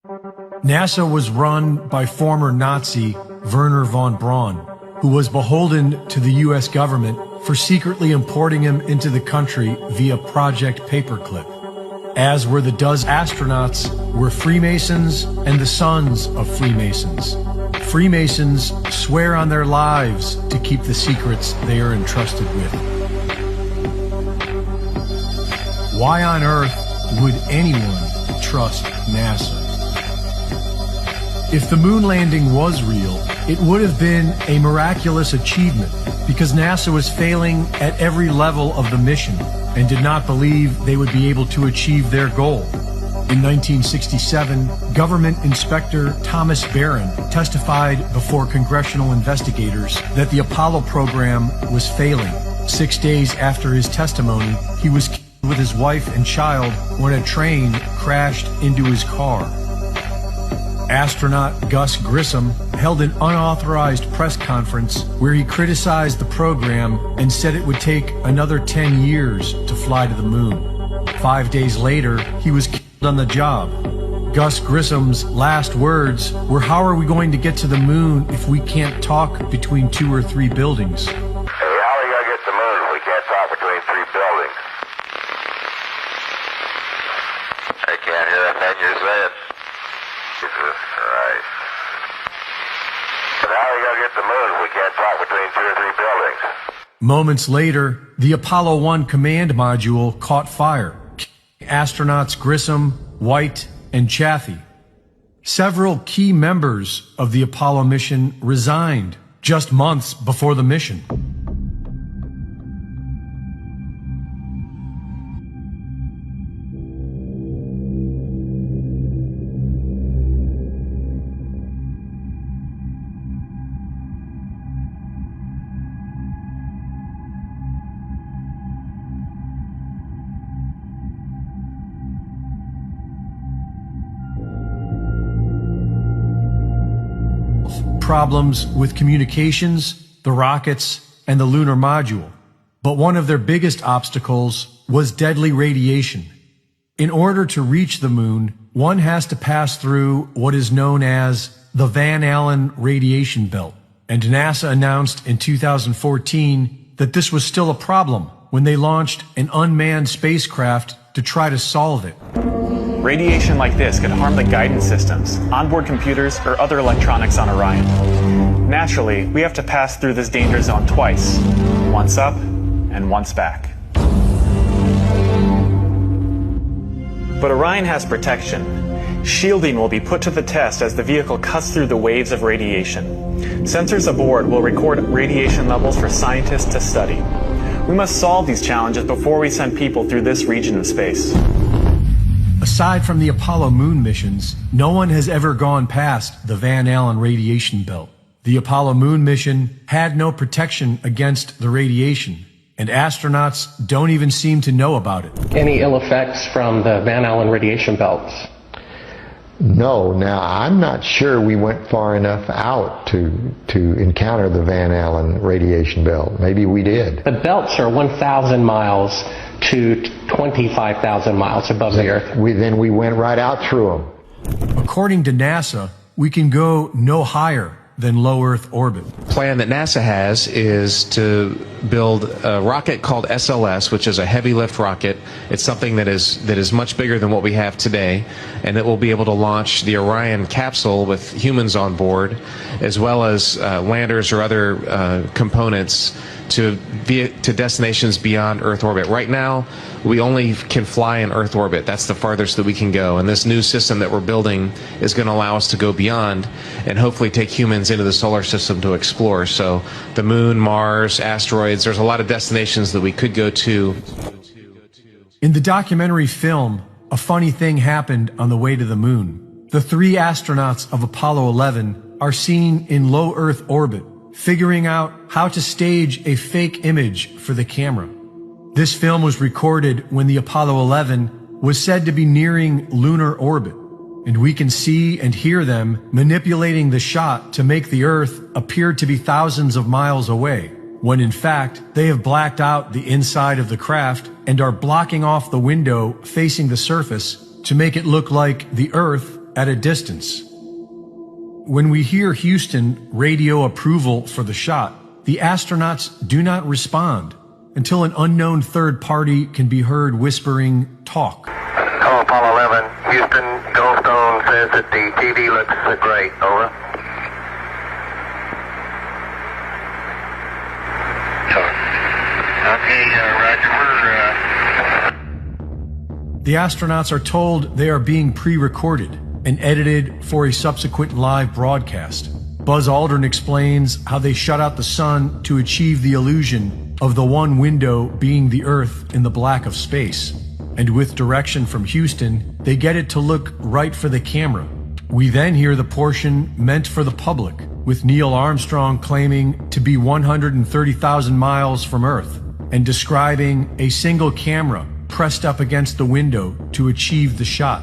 NASA was run by former Nazi Wernher von Braun, who was beholden to the U.S. government for secretly importing him into the country via Project Paperclip. As were the dozen astronauts were Freemasons and the sons of Freemasons. Freemasons swear on their lives to keep the secrets they are entrusted with. Why on earth would anyone trust NASA? If the moon landing was real, it would have been a miraculous achievement because NASA was failing at every level of the mission and did not believe they would be able to achieve their goal. In 1967, government inspector Thomas Barron testified before congressional investigators that the Apollo program was failing. 6 days after his testimony, he was killed with his wife and child when a train crashed into his car. Astronaut Gus Grissom held an unauthorized press conference where he criticized the program and said it would take another 10 years to fly to the moon. 5 days later, he was killed on the job. Gus Grissom's last words were, "How are we going to get to the moon if we can't talk between 2 or 3 buildings?" Hey, how are we going to get to the moon if we can't talk between 3 buildings? I can't hear a thing you're saying. Jesus Christ. But how are we going to get to the moon if we can't talk between 2 or 3 buildings? Moments later, the Apollo 1 command module caught fire. Astronauts Grissom, White, and Chaffee. Several key members of the Apollo mission resigned just months before the mission. Problems with communications, the rockets, and the lunar module. But one of their biggest obstacles was deadly radiation. In order to reach the moon, one has to pass through what is known as the Van Allen radiation belt. And NASA announced in 2014 that this was still a problem when they launched an unmanned spacecraft to try to solve it. Radiation like this could harm the guidance systems, onboard computers, or other electronics on Orion. Naturally, we have to pass through this danger zone twice, once up and once back. But Orion has protection. Shielding will be put to the test as the vehicle cuts through the waves of radiation. Sensors aboard will record radiation levels for scientists to study. We must solve these challenges before we send people through this region of space. Aside from the Apollo moon missions, no one has ever gone past the Van Allen radiation belt. The Apollo moon mission had no protection against the radiation, and astronauts don't even seem to know about it. Any ill effects from the Van Allen radiation belts? No. Now, I'm not sure we went far enough out to encounter the Van Allen radiation belt. Maybe we did. The belts are 1,000 miles to 25,000 miles above the Earth. Then we went right out through them. According to NASA, we can go no higher than low Earth orbit. The plan that NASA has is to build a rocket called SLS, which is a heavy lift rocket. It's something that is much bigger than what we have today, and it will be able to launch the Orion capsule with humans on board, as well as landers or other components to destinations beyond Earth orbit. Right now, we only can fly in Earth orbit. That's the farthest that we can go. And this new system that we're building is going to allow us to go beyond and hopefully take humans into the solar system to explore. So the moon, Mars, asteroids, there's a lot of destinations that we could go to. In the documentary film, a funny thing happened on the way to the moon. The 3 astronauts of Apollo 11 are seen in low Earth orbit, figuring out how to stage a fake image for the camera. This film was recorded when the Apollo 11 was said to be nearing lunar orbit, and we can see and hear them manipulating the shot to make the Earth appear to be thousands of miles away, when in fact they have blacked out the inside of the craft and are blocking off the window facing the surface to make it look like the Earth at a distance. When we hear Houston radio approval for the shot, the astronauts do not respond until an unknown third party can be heard whispering, "Talk." Hello, Apollo 11. Houston, Goldstone says that the TV looks great. Over. Okay, Roger. The astronauts are told they are being pre-recorded and edited for a subsequent live broadcast. Buzz Aldrin explains how they shut out the sun to achieve the illusion of the one window being the Earth in the black of space. And with direction from Houston, they get it to look right for the camera. We then hear the portion meant for the public, with Neil Armstrong claiming to be 130,000 miles from Earth and describing a single camera pressed up against the window to achieve the shot.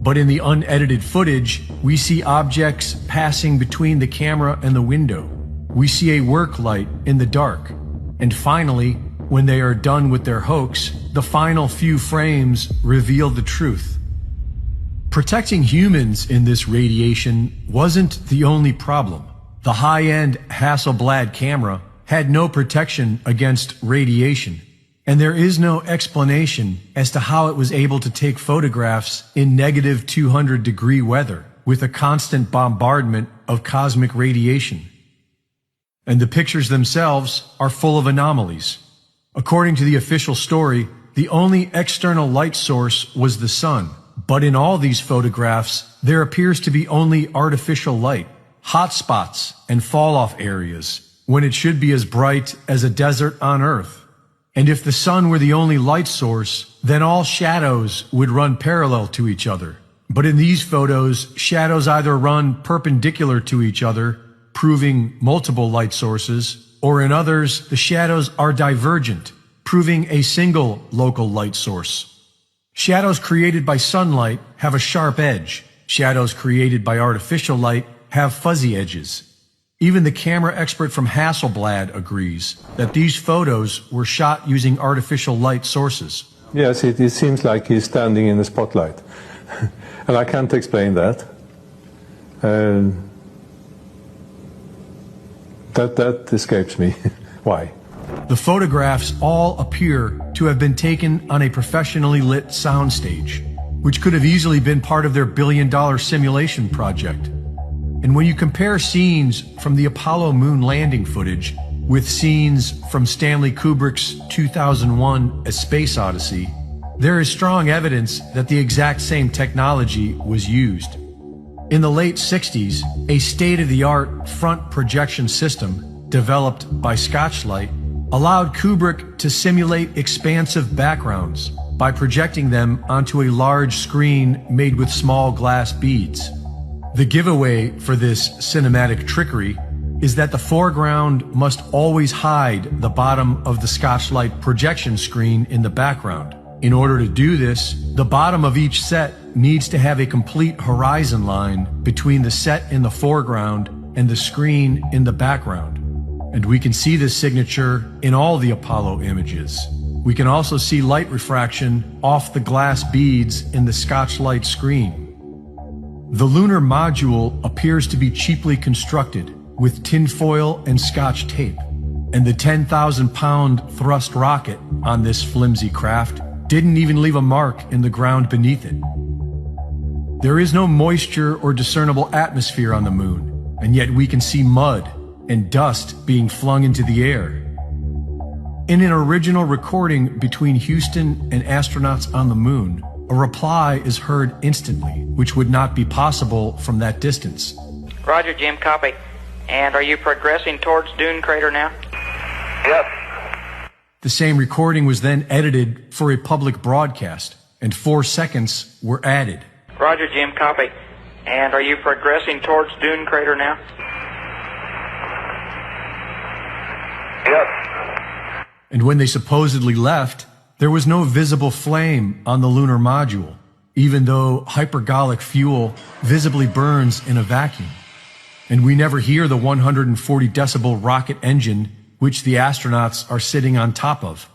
But in the unedited footage, we see objects passing between the camera and the window. We see a work light in the dark. And finally, when they are done with their hoax, the final few frames reveal the truth. Protecting humans in this radiation wasn't the only problem. The high-end Hasselblad camera had no protection against radiation, and there is no explanation as to how it was able to take photographs in negative 200-degree weather with a constant bombardment of cosmic radiation. And the pictures themselves are full of anomalies. According to the official story, the only external light source was the sun. But in all these photographs, there appears to be only artificial light, hot spots, and fall-off areas, when it should be as bright as a desert on Earth. And if the sun were the only light source, then all shadows would run parallel to each other. But in these photos, shadows either run perpendicular to each other, proving multiple light sources, or in others, the shadows are divergent, proving a single local light source. Shadows created by sunlight have a sharp edge. Shadows created by artificial light have fuzzy edges. Even the camera expert from Hasselblad agrees that these photos were shot using artificial light sources. Yes, it seems like he's standing in the spotlight. And I can't explain that. That escapes me. Why? The photographs all appear to have been taken on a professionally lit soundstage, which could have easily been part of their billion-dollar simulation project. And when you compare scenes from the Apollo moon landing footage with scenes from Stanley Kubrick's 2001 A Space Odyssey, there is strong evidence that the exact same technology was used. In the late 60s, a state-of-the-art front projection system developed by Scotchlight allowed Kubrick to simulate expansive backgrounds by projecting them onto a large screen made with small glass beads. The giveaway for this cinematic trickery is that the foreground must always hide the bottom of the Scotchlight projection screen in the background. In order to do this, the bottom of each set needs to have a complete horizon line between the set in the foreground and the screen in the background. And we can see this signature in all the Apollo images. We can also see light refraction off the glass beads in the Scotchlight screen. The lunar module appears to be cheaply constructed with tinfoil and Scotch tape, and the 10,000-pound thrust rocket on this flimsy craft didn't even leave a mark in the ground beneath it. There is no moisture or discernible atmosphere on the moon, and yet we can see mud and dust being flung into the air. In an original recording between Houston and astronauts on the moon, a reply is heard instantly, which would not be possible from that distance. Roger, Jim, copy. And are you progressing towards Dune Crater now? Yep. The same recording was then edited for a public broadcast, and 4 seconds were added. Roger, Jim, copy. And are you progressing towards Dune Crater now? Yep. And when they supposedly left, there was no visible flame on the lunar module, even though hypergolic fuel visibly burns in a vacuum. And we never hear the 140 decibel rocket engine which the astronauts are sitting on top of.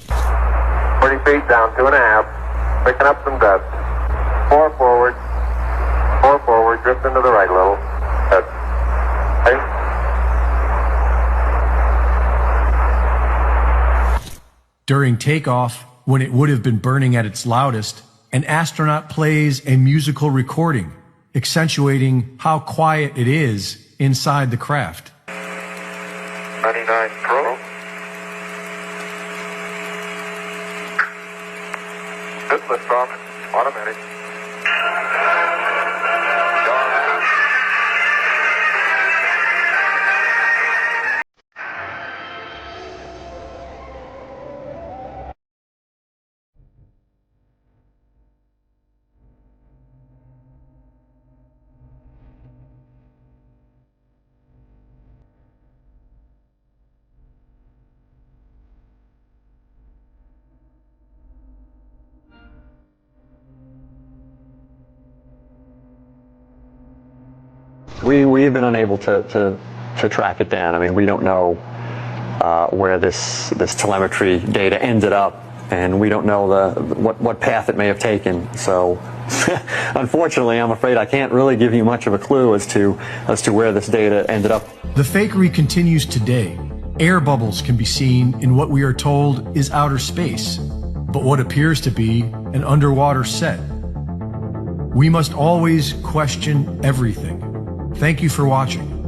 40 feet down, 2.5. Picking up some dust. 4 forward. 4 drift into the right a little. During takeoff, when it would have been burning at its loudest, an astronaut plays a musical recording, accentuating how quiet it is inside the craft. 99 Pro. Good liftoff, automatic. We've been unable to track it down. I mean, we don't know where this telemetry data ended up, and we don't know what path it may have taken. So, unfortunately, I'm afraid I can't really give you much of a clue as to where this data ended up. The fakery continues today. Air bubbles can be seen in what we are told is outer space, but what appears to be an underwater set. We must always question everything. Thank you for watching.